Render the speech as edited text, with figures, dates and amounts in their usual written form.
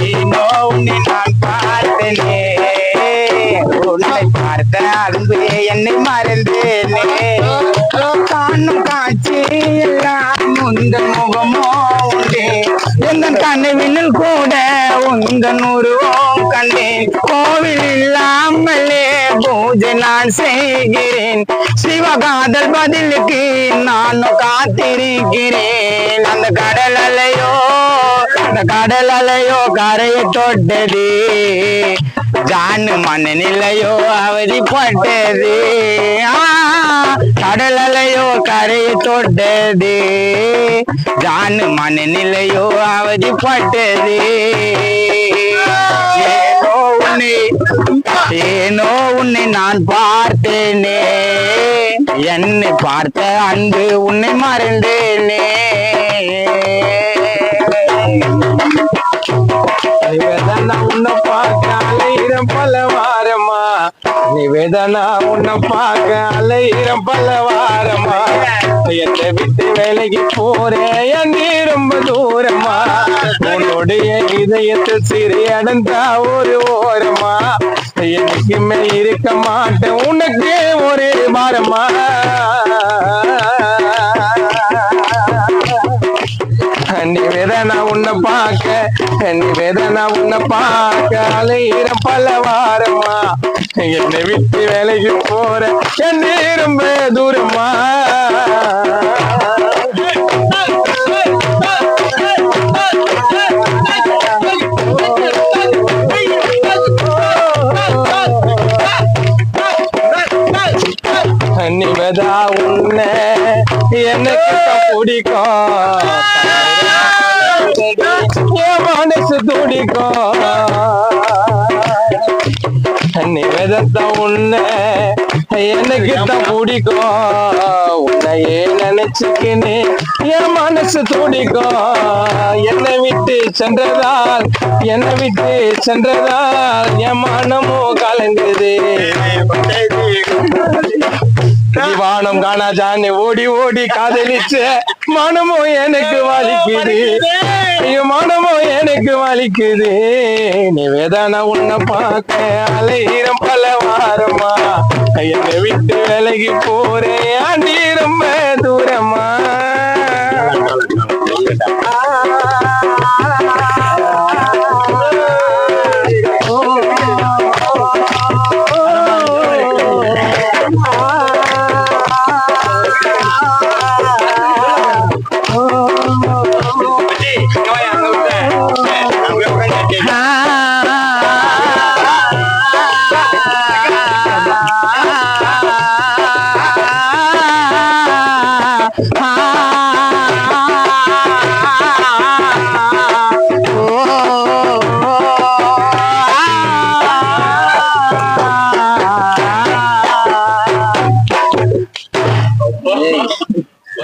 ஏனோ உன்னை நான் பார்த்தேனே, உன்னை பார்த்த அன்பு என்னை மறந்தேனே. காணும் காட்சி எல்லாம் உந்தன் முகமோ உண்டே, எந்தன் கனவினில் கூட உந்தன் உருவம் கண்டேன். கோவில் இல்லாமலே பூஜை நான் செய்கிறேன், சிவகாதல் பதிலுக்கு நானும் காத்திருக்கிறேன். அந்த கடல் அலையோ கரையை தொட்டது, ஜானு மண்ணிலையோ அவதிப்பட்டது. கடல் அலையோ கரையை தொட்டது, ஜானு மண்ணிலையோ அவதிப்பட்டது. ஏனோ உன்னை நான் பார்த்தேனே, என்னை பார்த்த அன்பு உன்னை மறந்தேனே. நிவேதனா உன்னை பார்க்க அலையிறம் பல வாரமா, நிவேதனா உன்னை பார்க்க அலையிறம் பல வாரமா. என்னை விட்டு வேலைக்கு போறேன் என்னை ரொம்ப தூரமா, உன்னுடைய இதயத்தில் சிறி அடைந்தா ஒரு ஓரமா. என்னைக்குமே இருக்க மாட்டேன் உனக்கு ஒரு பாரமா. நிவேதனா உன்னை பார்க்க அலையிறம் பல வாரமா. என்னை விட்டு வேலைக்கு போற என்னை ரொம்ப தூரமா. நிவேதா உன்னை எனக்கு பிடிக்கும், மனசு துடிக்கும். நிவேதத்தை உன்னை எனக்கு தான் பிடிக்கும், உன்னையே நினைச்சுக்கினே என் மனசு துடிக்கும். என்னை விட்டு சென்றதால் என் மனமும் கலங்குது. வானம் காணா ஜானி ஓடி ஓடி காதலிச்ச மனமோ எனக்கு வலிக்குது, மனமோ எனக்கு வலிக்குது. நிவேதனா உன்னை பார்க்க அலையிறம் பல வாரமா. என்னை விட்டு விலகி போறேன் ஆண்டி ரொம்ப தூரமா.